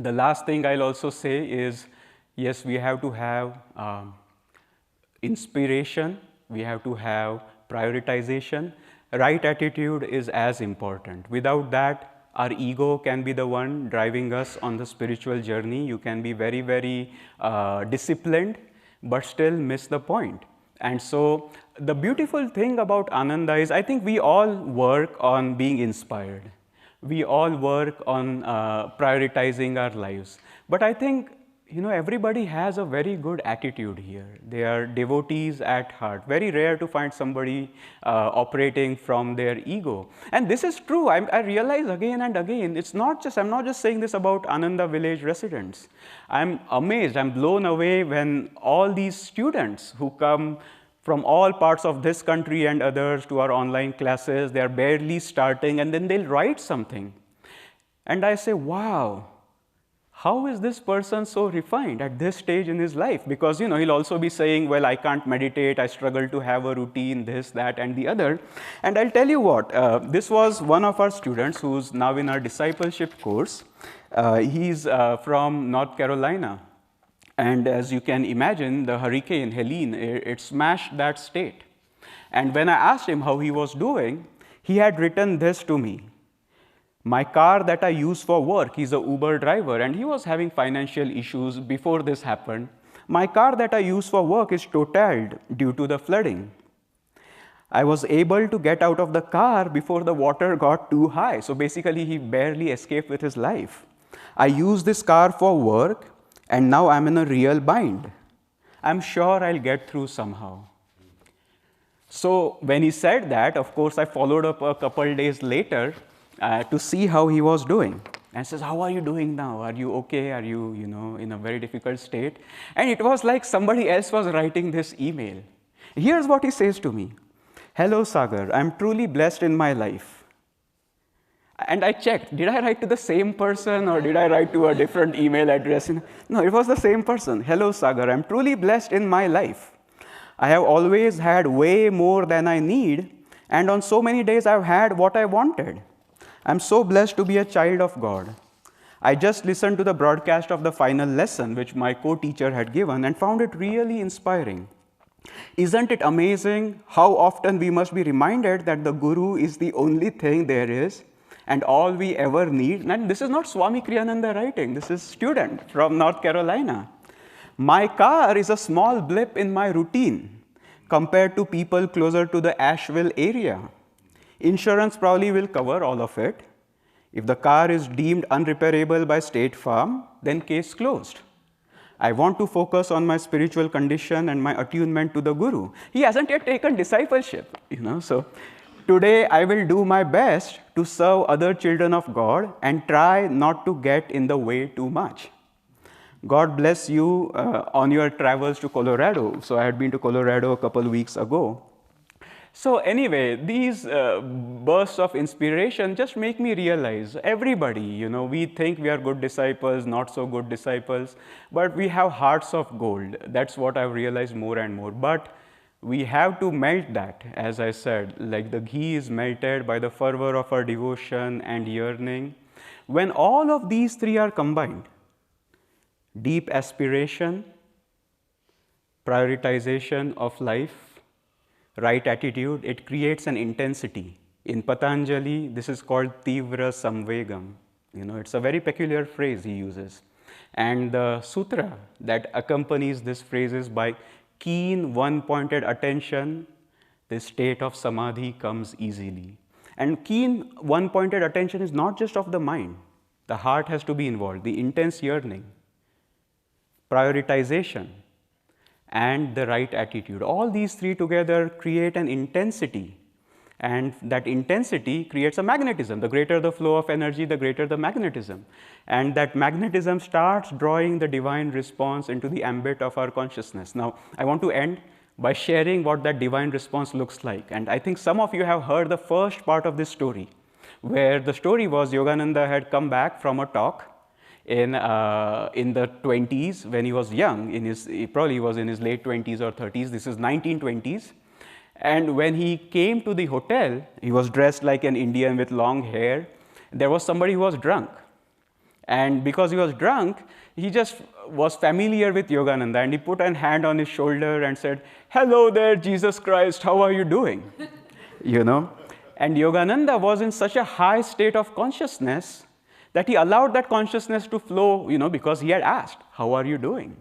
The last thing I'll also say is, yes, we have to have inspiration, we have to have prioritization. Right attitude is as important. Without that, our ego can be the one driving us on the spiritual journey. You can be very, very disciplined, but still miss the point. And so the beautiful thing about Ananda is, I think we all work on being inspired. We all work on prioritizing our lives. But I think, everybody has a very good attitude here. They are devotees at heart. Very rare to find somebody operating from their ego. And this is true. I realize again and again, I'm not just saying this about Ananda village residents. I'm amazed, I'm blown away when all these students who come from all parts of this country and others to our online classes, they are barely starting, and then they'll write something. And I say, wow, how is this person so refined at this stage in his life? Because he'll also be saying, well, I can't meditate, I struggle to have a routine, this, that, and the other. And I'll tell you what, this was one of our students who's now in our discipleship course. He's from North Carolina. And as you can imagine, the hurricane Helene, it smashed that state. And when I asked him how he was doing, he had written this to me. My car that I use for work, he's an Uber driver, and he was having financial issues before this happened. My car that I use for work is totaled due to the flooding. I was able to get out of the car before the water got too high. So basically, he barely escaped with his life. I use this car for work, and now I'm in a real bind. I'm sure I'll get through somehow. So when he said that, of course, I followed up a couple days later to see how he was doing. And says, how are you doing now? Are you okay? Are you, in a very difficult state? And it was like somebody else was writing this email. Here's what he says to me. Hello, Sagar. I'm truly blessed in my life. And I checked, did I write to the same person or did I write to a different email address? No, it was the same person. Hello, Sagar. I'm truly blessed in my life. I have always had way more than I need, and on so many days I've had what I wanted. I'm so blessed to be a child of God. I just listened to the broadcast of the final lesson, which my co-teacher had given, and found it really inspiring. Isn't it amazing how often we must be reminded that the Guru is the only thing there is and all we ever need? And this is not Swami Kriyananda writing. This is a student from North Carolina. My car is a small blip in my routine compared to people closer to the Asheville area. Insurance probably will cover all of it. If the car is deemed unrepairable by State Farm, then case closed. I want to focus on my spiritual condition and my attunement to the Guru. He hasn't yet taken discipleship, so today I will do my best to serve other children of God and try not to get in the way too much. God bless you on your travels to Colorado. So I had been to Colorado a couple of weeks ago. So anyway, these bursts of inspiration just make me realize everybody, we think we are good disciples, not so good disciples, but we have hearts of gold. That's what I've realized more and more. But we have to melt that, as I said, like the ghee is melted by the fervor of our devotion and yearning. When all of these three are combined, deep aspiration, prioritization of life, right attitude, it creates an intensity. In Patanjali, this is called Tivra Samvegam. It's a very peculiar phrase he uses. And the sutra that accompanies this phrase is by keen, one-pointed attention, this state of samadhi comes easily. And keen, one-pointed attention is not just of the mind. The heart has to be involved, the intense yearning, prioritization, and the right attitude. All these three together create an intensity, and that intensity creates a magnetism. The greater the flow of energy, the greater the magnetism. And that magnetism starts drawing the divine response into the ambit of our consciousness. Now, I want to end by sharing what that divine response looks like. And I think some of you have heard the first part of this story, where the story was Yogananda had come back from a talk in the 20s when he was young. He probably was in his late 20s or 30s. This is 1920s. And when he came to the hotel, he was dressed like an Indian with long hair. There was somebody who was drunk. And because he was drunk, he just was familiar with Yogananda, and he put a hand on his shoulder and said, "Hello there, Jesus Christ, how are you doing?" You know? And Yogananda was in such a high state of consciousness that he allowed that consciousness to flow, because he had asked, "How are you doing?"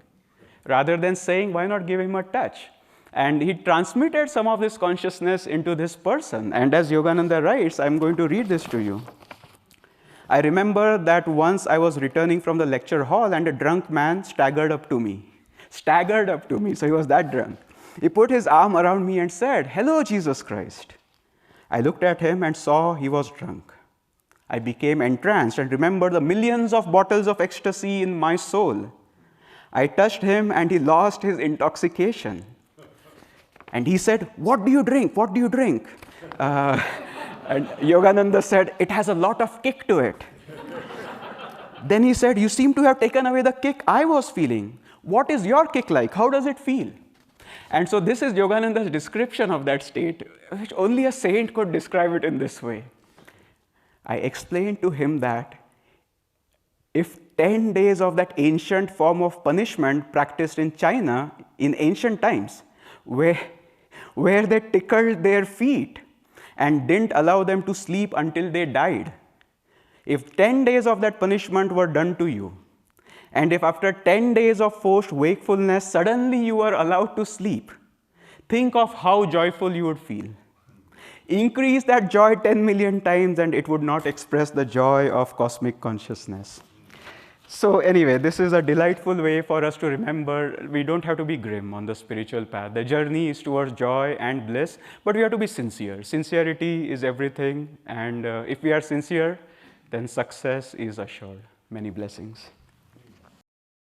Rather than saying, "Why not give him a touch?" And he transmitted some of this consciousness into this person. And as Yogananda writes, I'm going to read this to you. "I remember that once I was returning from the lecture hall and a drunk man staggered up to me. Staggered up to me, so he was that drunk. He put his arm around me and said, 'Hello, Jesus Christ.' I looked at him and saw he was drunk. I became entranced and remembered the millions of bottles of ecstasy in my soul. I touched him and he lost his intoxication. And he said, 'What do you drink? What do you drink?' And Yogananda said, 'It has a lot of kick to it.' Then he said, 'You seem to have taken away the kick I was feeling. What is your kick like? How does it feel?' And so this is Yogananda's description of that state, which only a saint could describe it in this way. I explained to him that if 10 days of that ancient form of punishment practiced in China in ancient times, where they tickled their feet and didn't allow them to sleep until they died, if 10 days of that punishment were done to you, and if after 10 days of forced wakefulness, suddenly you were allowed to sleep, think of how joyful you would feel. Increase that joy 10 million times and it would not express the joy of cosmic consciousness." So anyway, this is a delightful way for us to remember we don't have to be grim on the spiritual path. The journey is towards joy and bliss, but we have to be sincere. Sincerity is everything, and if we are sincere, then success is assured. Many blessings.